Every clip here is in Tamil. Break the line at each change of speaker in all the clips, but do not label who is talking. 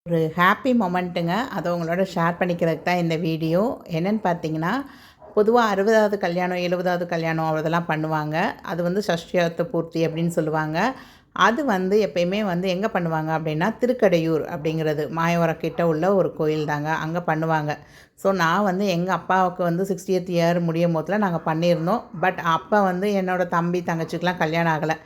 ஒரு ஹாப்பி மொமெண்ட்டுங்க. அதை உங்களோட ஷேர் பண்ணிக்கிறதுக்கு தான் இந்த வீடியோ. என்னென்னு பார்த்தீங்கன்னா, பொதுவா 60வது கல்யாணம், 70வது கல்யாணம் அதெல்லாம் பண்ணுவாங்க. அது வந்து சஷ்டியார்த்த பூர்த்தி அப்படின்னு சொல்லுவாங்க. அது வந்து எப்பயுமே வந்து எங்கே பண்ணுவாங்க அப்படின்னா, திருக்கடையூர் அப்படிங்கிறது மாயவரம் கிட்ட உள்ள ஒரு கோயில் தாங்க. அங்கே பண்ணுவாங்க. ஸோ நான் வந்து எங்கள் அப்பாவுக்கு வந்து 60th இயர் முடியும் போதில் நாங்கள் பண்ணியிருந்தோம். பட் அப்போ வந்து என்னோடய தம்பி, தங்கச்சிக்கெலாம் கல்யாணம் ஆகலை.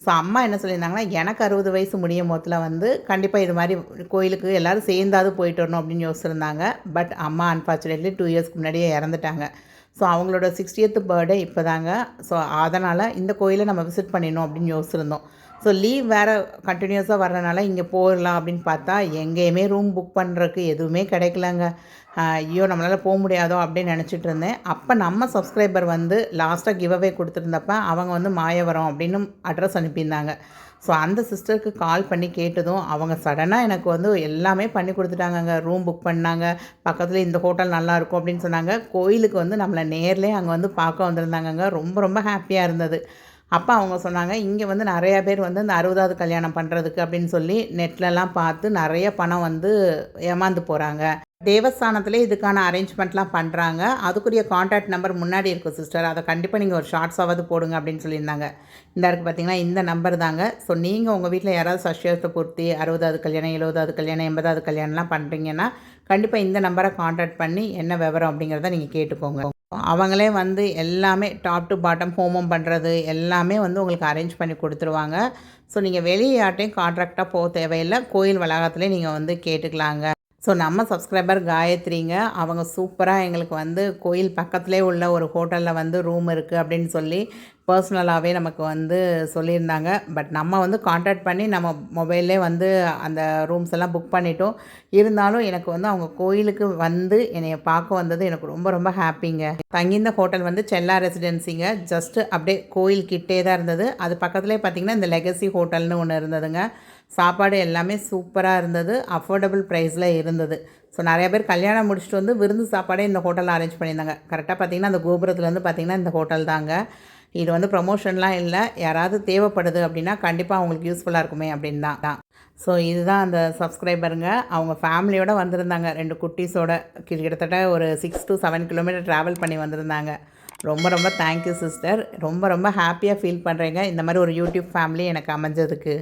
ஸோ அம்மா என்ன சொல்லியிருந்தாங்கன்னா, எனக்கு 60 வயசு முடியும் போதில் வந்து கண்டிப்பாக இது மாதிரி கோயிலுக்கு எல்லோரும் சேர்ந்தாவது போயிட்டு வரணும் அப்படின்னு யோசிச்சிருந்தாங்க. பட் அம்மா அன்ஃபார்ச்சுனேட்லி 2 இயர்ஸ்க்கு முன்னாடியே இறந்துட்டாங்க. ஸோ அவங்களோட 60th பர்த்டே இப்போ தாங்க. ஸோ அதனால் இந்த கோயிலை நம்ம விசிட் பண்ணிடணும் அப்படின்னு யோசிச்சிருந்தோம். ஸோ லீவ் வேறு கண்டினியூஸாக வர்றதுனால இங்கே போயிடலாம் அப்படின்னு பார்த்தா, எங்கேயுமே ரூம் புக் பண்ணுறதுக்கு எதுவுமே கிடைக்கலங்க. ஐயோ! நம்மளால் போக முடியாதோ அப்படின்னு நினச்சிட்டு இருந்தேன். அப்போ நம்ம சப்ஸ்கிரைபர் வந்து லாஸ்ட்டாக கிவ் அவே கொடுத்துருந்தப்ப அவங்க வந்து மாயவரம் அப்படின்னு அட்ரஸ் அனுப்பியிருந்தாங்க. ஸோ அந்த சிஸ்டருக்கு கால் பண்ணி கேட்டதும் அவங்க சடனாக எனக்கு வந்து எல்லாமே பண்ணி கொடுத்துட்டாங்கங்க. ரூம் புக் பண்ணாங்க, பக்கத்தில் இந்த ஹோட்டல் நல்லாயிருக்கும் அப்படின்னு சொன்னாங்க. கோயிலுக்கு வந்து நம்மளை நேர்லேயே அங்கே வந்து பார்க்க வந்திருந்தாங்கங்க. ரொம்ப ரொம்ப ஹாப்பியாக இருந்தது. அப்போ அவங்க சொன்னாங்க, இங்கே வந்து நிறையா பேர் வந்து இந்த 60வது கல்யாணம் பண்ணுறதுக்கு அப்படின்னு சொல்லி நெட்லலாம் பார்த்து நிறைய பணம் வந்து ஏமாந்து போகிறாங்க. தேவஸ்தானத்திலே இதுக்கான அரேஞ்ச்மெண்ட்லாம் பண்ணுறாங்க. அதுக்குரிய கான்டாக்ட் நம்பர் முன்னாடி இருக்கும் சிஸ்டர். அதை கண்டிப்பாக நீங்கள் ஒரு ஷார்ட்ஸாவது போடுங்க அப்படின்னு சொல்லியிருந்தாங்க. இந்த இருக்குது பார்த்தீங்கன்னா, இந்த நம்பர் தாங்க. ஸோ நீங்கள் உங்கள் வீட்டில் யாராவது சஷ்டியார்த்த பூர்த்தி, 60வது கல்யாணம், 70வது கல்யாணம், 80வது கல்யாணம்லாம் பண்ணுறீங்கன்னா கண்டிப்பாக இந்த நம்பரை கான்டாக்ட் பண்ணி என்ன விவரம் அப்படிங்கிறத நீங்கள் கேட்டுக்கோங்க. அவங்களே வந்து எல்லாமே டாப் டு பாட்டம் ஹோமம் பண்ணுறது எல்லாமே வந்து உங்களுக்கு அரேஞ்ச் பண்ணி கொடுத்துருவாங்க. ஸோ நீங்கள் வெளியே யார்ட்டையும் கான்ட்ராக்டாக போக தேவையில்லை. கோயில் வளாகத்திலே நீங்கள் வந்து கேட்டுக்கலாங்க. ஸோ நம்ம சப்ஸ்கிரைபர் காயத்ரிங்க. அவங்க சூப்பராக எங்களுக்கு வந்து கோயில் பக்கத்திலே உள்ள ஒரு ஹோட்டலில் வந்து ரூம் இருக்குது அப்படின்னு சொல்லி பர்சனலாகவே நமக்கு வந்து சொல்லியிருந்தாங்க. பட் நம்ம வந்து கான்டாக்ட் பண்ணி நம்ம மொபைல்லே வந்து அந்த ரூம்ஸ் எல்லாம் புக் பண்ணிட்டோம். இருந்தாலும் எனக்கு வந்து அவங்க கோயிலுக்கு வந்து என்னைய பார்க்க வந்தது எனக்கு ரொம்ப ரொம்ப ஹாப்பிங்க. தங்கியிருந்த ஹோட்டல் வந்து செல்லா ரெசிடென்சிங்க. ஜஸ்ட்டு அப்படியே கோயில் கிட்டே தான் இருந்தது. அது பக்கத்துலேயே பார்த்திங்கன்னா இந்த லெகசி ஹோட்டல்னு ஒன்று இருந்ததுங்க. சாப்பாடு எல்லாமே சூப்பராக இருந்தது. அஃபோர்டபுள் ப்ரைஸில் இருந்தது. ஸோ நிறையா பேர் கல்யாணம் முடிச்சுட்டு வந்து விருந்து சாப்பாடே இந்த ஹோட்டலில் அரேஞ்ச் பண்ணியிருந்தாங்க. கரெக்டாக பார்த்திங்கன்னா அந்த கோபுரத்துலேருந்து பார்த்திங்கன்னா இந்த ஹோட்டல் தாங்க. இது வந்து ப்ரமோஷன்லாம் இல்லை. யாராவது தேவைப்படுது அப்படின்னா கண்டிப்பாக அவங்களுக்கு யூஸ்ஃபுல்லாக இருக்குமே அப்படின்னு தான். ஸோ இதுதான் அந்த சப்ஸ்கிரைபருங்க. அவங்க ஃபேமிலியோடு வந்திருந்தாங்க. 2 குட்டீஸோட கிட்டத்தட்ட ஒரு 6 to 7 கிலோமீட்டர் ட்ராவல் பண்ணி வந்திருந்தாங்க. ரொம்ப ரொம்ப தேங்க்யூ சிஸ்டர். ரொம்ப ரொம்ப ஹாப்பியாக ஃபீல் பண்ணுறேங்க இந்த மாதிரி ஒரு யூடியூப் ஃபேமிலி எனக்கு அமைஞ்சதுக்கு.